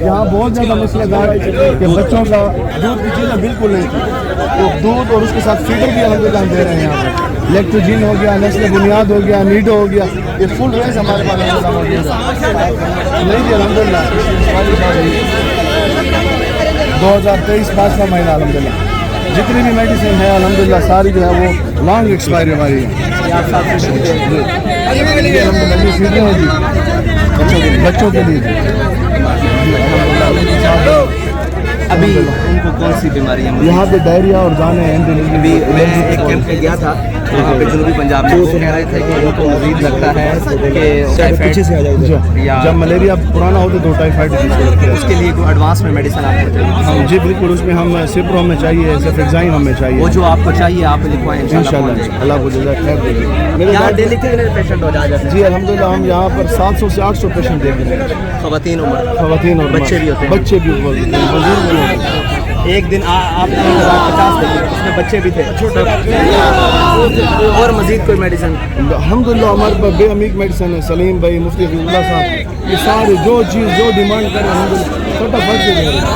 یہاں بہت زیادہ مسئلہ دار ہے کہ بچوں کا دودھ کی چیزیں بالکل نہیں تھی، تو دودھ اور اس کے ساتھ فیڈر بھی الحمدللہ ہم دے رہے ہیں یہاں پر، لیکٹوجین ہو گیا، نسل بنیاد ہو گیا، نیڈو ہو گیا، یہ فل رینج ہمارے پاس موجود ہے۔ نہیں جی الحمدللہ 2023 5واں مہینہ الحمدللہ، جتنی بھی میڈیسن ہے الحمدللہ ساری جو ہے وہ لانگ ایکسپائری ہماری ہے۔ الحمدللہ یہ فیڈر ہے جی بچوں کے لیے۔ ابھی ان کو کون سی بیماری ہے؟ یہاں پہ ڈائریا اور دانے ہیں۔ ابھی میں ایک کیمپ میں گیا تھا وہاں پہ جنوبی پنجاب میں، وہ کہہ رہے تھے کہ ان کو مزید لگتا ہے کہ ٹائیفائڈ یا جب ملیریا پرانا ہو تو ٹائیفائڈ، اس کے لیے کوئی ایڈوانس میں میڈیسن آپ کو چاہیے؟ ہم جی بالکل، اس میں ہم سپرو ہمیں چاہیے، سیفرزائن ہمیں چاہیے، وہ جو آپ کو چاہیے آپ لکھوائیں انشاءاللہ اللہ کو جزاک خیر دے۔ یہاں ڈیلی کتنے پیشنٹ ہو جائے جاتے ہیں؟ جی الحمدللہ ہم یہاں پر 700 سے 800 پیشنٹ دیکھ رہے ہیں، خواتین عمر، خواتین اور بچے بھی ہوتے ہیں؟ بچے بھی بزرگ بھی ہوتے ہیں۔ ایک دن آپ نے 50 دیکھے، اس میں بچے بھی تھے اور مزید کوئی میڈیسن؟ الحمدللہ ہمارے پاس بے امیک میڈیسن ہے، سلیم بھائی، مفتی حفیظ اللہ صاحب، یہ سارے جو چیز جو ڈیمانڈ کریں الحمدللہ فٹافٹ سے دے رہے ہیں۔